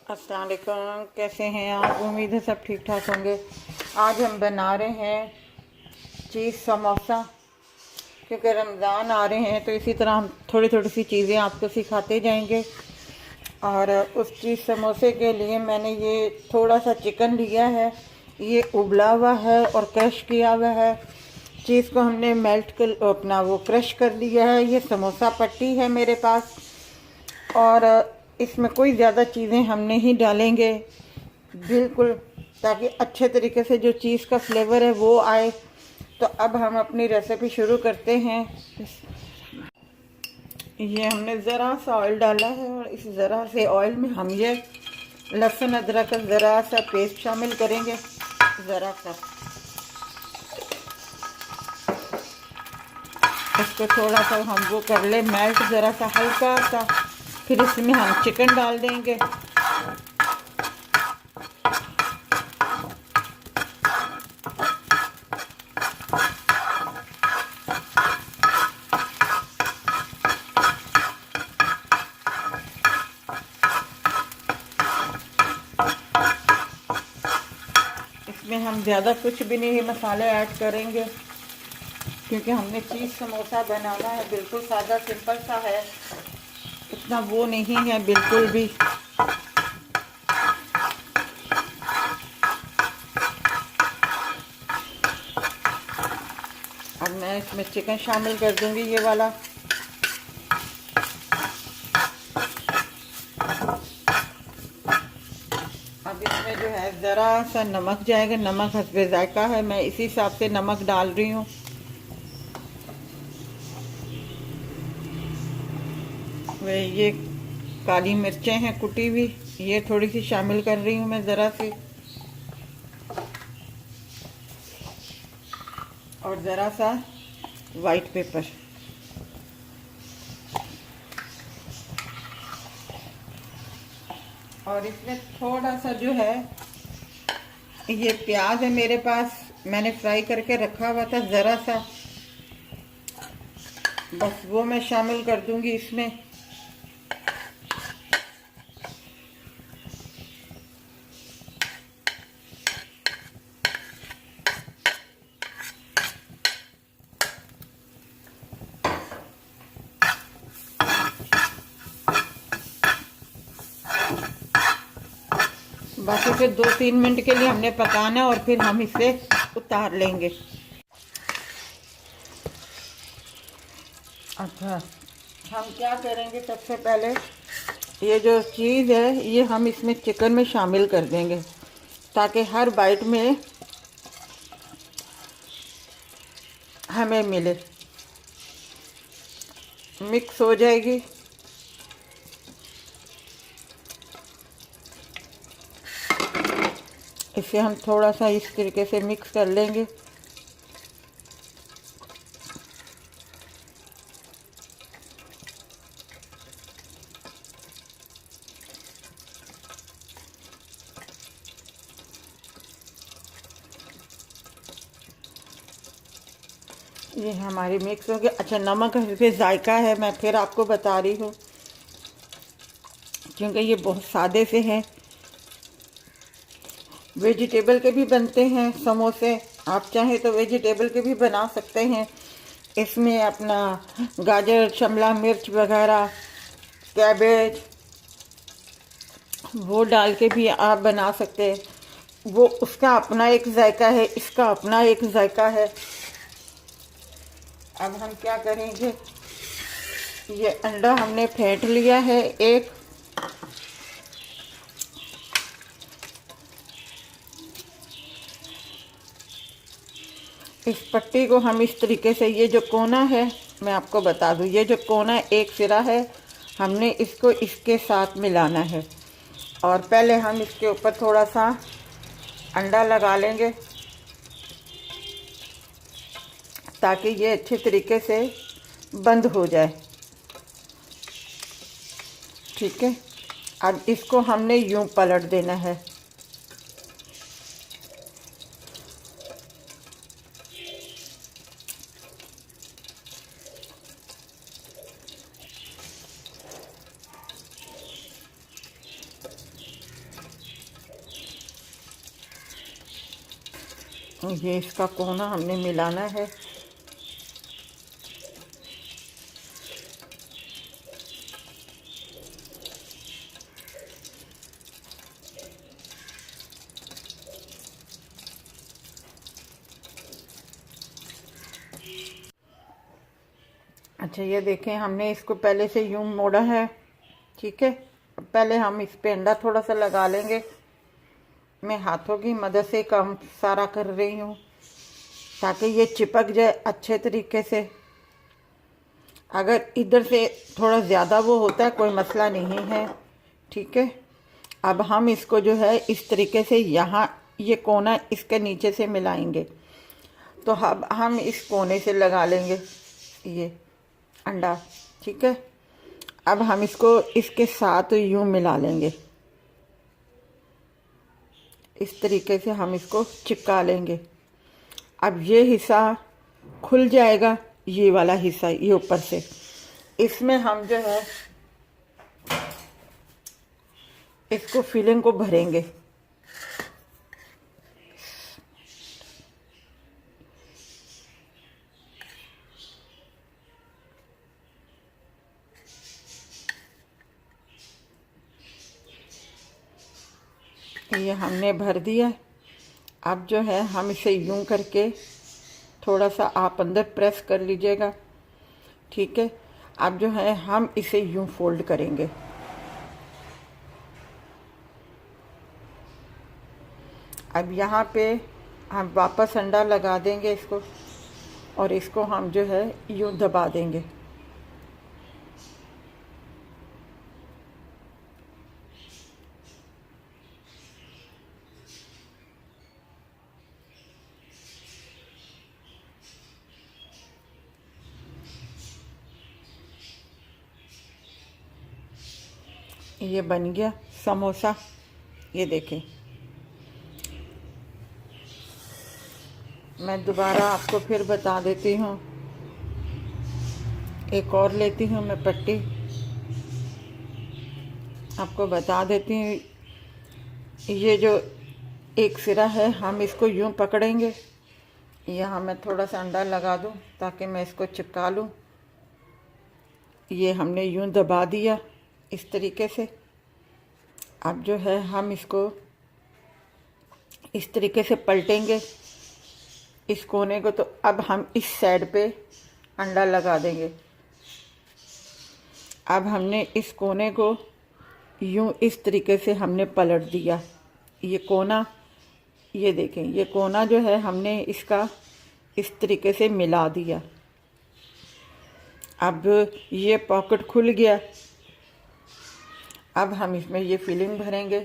अस्सलाम वालेकुम, कैसे हैं आप? उम्मीद है सब ठीक ठाक होंगे। आज हम बना रहे हैं चीज़ समोसा। क्योंकि रमज़ान आ रहे हैं तो इसी तरह हम थोड़ी थोड़ी सी चीज़ें आपको सिखाते जाएंगे। और उस चीज़ समोसे के लिए मैंने ये थोड़ा सा चिकन लिया है, ये उबला हुआ है और क्रश किया हुआ है। चीज़ को हमने मेल्ट कर अपना वो क्रश कर लिया है। ये समोसा पट्टी है मेरे पास। और इसमें कोई ज़्यादा चीज़ें हम नहीं डालेंगे, बिल्कुल, ताकि अच्छे तरीके से जो चीज़ का फ्लेवर है वो आए। तो अब हम अपनी रेसिपी शुरू करते हैं। ये हमने ज़रा सा ऑयल डाला है और इस ज़रा से ऑयल में हम ये लहसुन अदरक का ज़रा सा पेस्ट शामिल करेंगे। ज़रा सा इसको थोड़ा सा हम वो कर ले मेल्ट, ज़रा सा हल्का सा। फिर इसमें हम चिकन डाल देंगे। इसमें हम ज़्यादा कुछ भी नहीं मसाले ऐड करेंगे, क्योंकि हमने चीज़ समोसा बनाना है। बिल्कुल सादा सिंपल सा है, इतना वो नहीं है बिल्कुल भी। अब मैं इसमें चिकन शामिल कर दूंगी, ये वाला। अब इसमें जो है ज़रा सा नमक जाएगा, नमक हस्बे जायका है, मैं इसी हिसाब से नमक डाल रही हूँ। वे ये काली मिर्चें हैं कुटी हुई, ये थोड़ी सी शामिल कर रही हूँ मैं ज़रा सी। और ज़रा सा वाइट पेपर। और इसमें थोड़ा सा जो है ये प्याज है मेरे पास, मैंने फ्राई करके रखा हुआ था ज़रा सा, बस वो मैं शामिल कर दूंगी इसमें। बस इसे 2-3 मिनट के लिए हमने पकाना है और फिर हम इसे उतार लेंगे। अच्छा, हम क्या करेंगे, सबसे पहले ये जो चीज़ है ये हम इसमें चिकन में शामिल कर देंगे, ताकि हर बाइट में हमें मिले, मिक्स हो जाएगी। इसे हम थोड़ा सा इस तरीके से मिक्स कर लेंगे। ये हमारी मिक्स हो गया। अच्छा, नमक पे जायका है, मैं फिर आपको बता रही हूँ, क्योंकि ये बहुत सादे से हैं। वेजिटेबल के भी बनते हैं समोसे, आप चाहें तो वेजिटेबल के भी बना सकते हैं। इसमें अपना गाजर, शिमला मिर्च वगैरह, कैबेज, वो डाल के भी आप बना सकते हैं। वो उसका अपना एक जायका है, इसका अपना एक जायका है। अब हम क्या करेंगे, ये अंडा हमने फेंट लिया है एक। इस पट्टी को हम इस तरीके से, ये जो कोना है मैं आपको बता दूं, ये जो कोना एक सिरा है, हमने इसको इसके साथ मिलाना है। और पहले हम इसके ऊपर थोड़ा सा अंडा लगा लेंगे, ताकि ये अच्छे तरीके से बंद हो जाए। ठीक है, अब इसको हमने यूं पलट देना है। ये इसका कोना हमने मिलाना है। अच्छा, ये देखें, हमने इसको पहले से यूं मोड़ा है, ठीक है। पहले हम इस पे अंडा थोड़ा सा लगा लेंगे। मैं हाथों की मदद से काम सारा कर रही हूँ ताकि ये चिपक जाए अच्छे तरीके से। अगर इधर से थोड़ा ज़्यादा वो होता है कोई मसला नहीं है, ठीक है। अब हम इसको जो है इस तरीके से यहाँ ये कोना इसके नीचे से मिलाएंगे। तो अब हम इस कोने से लगा लेंगे ये अंडा, ठीक है। अब हम इसको इसके साथ यूं मिला लेंगे, इस तरीके से हम इसको चिपका लेंगे। अब ये हिस्सा खुल जाएगा, ये वाला हिस्सा ये ऊपर से, इसमें हम जो है इसको फिलिंग को भरेंगे। ये हमने भर दिया। अब जो है हम इसे यूं करके थोड़ा सा आप अंदर प्रेस कर लीजिएगा, ठीक है। अब जो है हम इसे यूं फोल्ड करेंगे। अब यहाँ पे हम वापस अंडा लगा देंगे इसको, और इसको हम जो है यूं दबा देंगे। ये बन गया समोसा, ये देखें। मैं दोबारा आपको फिर बता देती हूँ, एक और लेती हूँ मैं पट्टी, आपको बता देती हूँ। ये जो एक सिरा है हम इसको यूं पकड़ेंगे, यहाँ मैं थोड़ा सा अंडा लगा दूँ ताकि मैं इसको चिपका लूँ। ये हमने यूं दबा दिया इस तरीके से। अब जो है हम इसको इस तरीके से पलटेंगे इस कोने को। तो अब हम इस साइड पे अंडा लगा देंगे। अब हमने इस कोने को यूं इस तरीके से हमने पलट दिया। ये कोना, ये देखें, ये कोना जो है हमने इसका इस तरीके से मिला दिया। अब ये पॉकेट खुल गया। अब हम इसमें ये फिलिंग भरेंगे।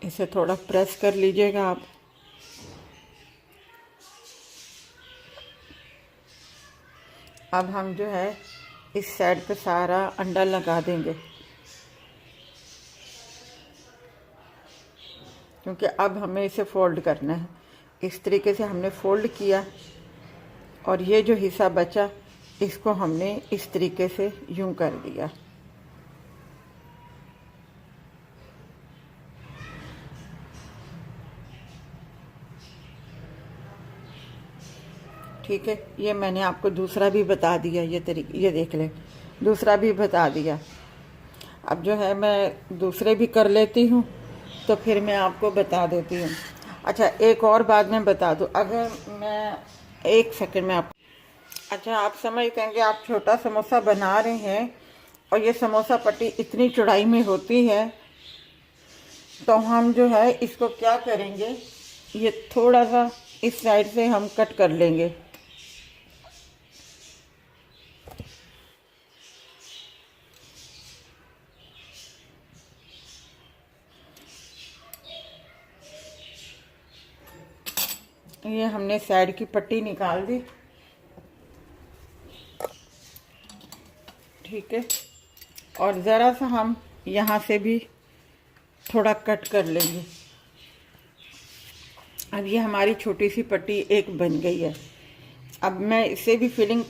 इसे थोड़ा प्रेस कर लीजिएगा आप। अब हम जो है इस साइड पे सारा अंडा लगा देंगे, क्योंकि अब हमें इसे फोल्ड करना है। इस तरीके से हमने फोल्ड किया, और ये जो हिस्सा बचा इसको हमने इस तरीके से यूं कर दिया। ठीक है, ये मैंने आपको दूसरा भी बता दिया, ये तरीके, ये देख लें, दूसरा भी बता दिया। अब जो है मैं दूसरे भी कर लेती हूँ, तो फिर मैं आपको बता देती हूँ। अच्छा, एक और बात मैं बता दूँ, अगर मैं एक सेकंड में आप, अच्छा, आप समझते हैं कि आप छोटा समोसा बना रहे हैं और ये समोसा पट्टी इतनी चौड़ाई में होती है, तो हम जो है इसको क्या करेंगे, ये थोड़ा सा इस साइड से हम कट कर लेंगे। ये हमने साइड की पट्टी निकाल दी, ठीक है। और ज़रा सा हम यहाँ से भी थोड़ा कट कर लेंगे। अब ये हमारी छोटी सी पट्टी एक बन गई है। अब मैं इसे भी फिलिंग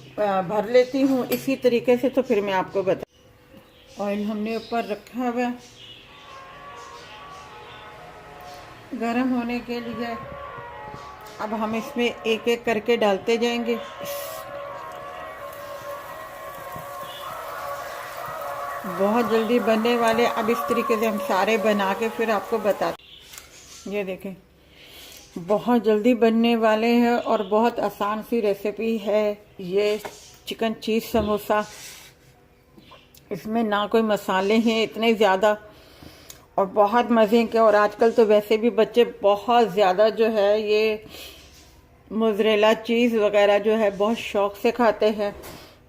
भर लेती हूँ इसी तरीके से, तो फिर मैं आपको बता। ऑयल हमने ऊपर रखा हुआ है गरम होने के लिए। अब हम इसमें एक एक करके डालते जाएंगे। बहुत जल्दी बनने वाले। अब इस तरीके से हम सारे बना के फिर आपको बताते। ये देखें, बहुत जल्दी बनने वाले हैं और बहुत आसान सी रेसिपी है ये चिकन चीज़ समोसा। इसमें ना कोई मसाले हैं इतने ज़्यादा और बहुत मज़े के। और आजकल तो वैसे भी बच्चे बहुत ज़्यादा जो है ये मोज़रेला चीज़ वगैरह जो है बहुत शौक़ से खाते हैं।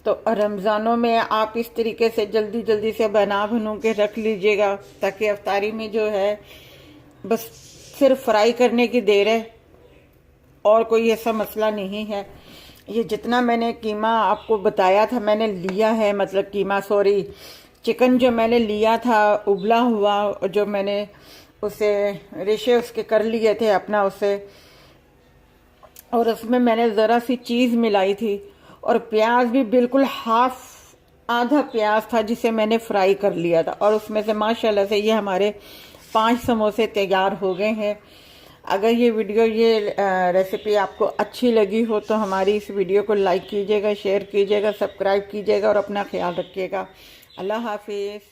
तो रमज़ानों में आप इस तरीके से जल्दी जल्दी से बनू के रख लीजिएगा, ताकि अफ्तारी में जो है बस सिर्फ फ्राई करने की देर है और कोई ऐसा मसला नहीं है। ये जितना मैंने कीमा आपको बताया था मैंने लिया है, मतलब कीमा सॉरी चिकन जो मैंने लिया था उबला हुआ, जो मैंने उसे रेशे उसके कर लिए थे अपना उसे, और उसमें मैंने ज़रा सी चीज़ मिलाई थी और प्याज भी बिल्कुल आधा प्याज था जिसे मैंने फ्राई कर लिया था। और उसमें से माशाल्लाह से ये हमारे 5 समोसे तैयार हो गए हैं। अगर ये वीडियो ये रेसिपी आपको अच्छी लगी हो तो हमारी इस वीडियो को लाइक कीजिएगा, शेयर कीजिएगा, सब्सक्राइब कीजिएगा और अपना ख्याल रखिएगा। अल्लाह हाफिज़।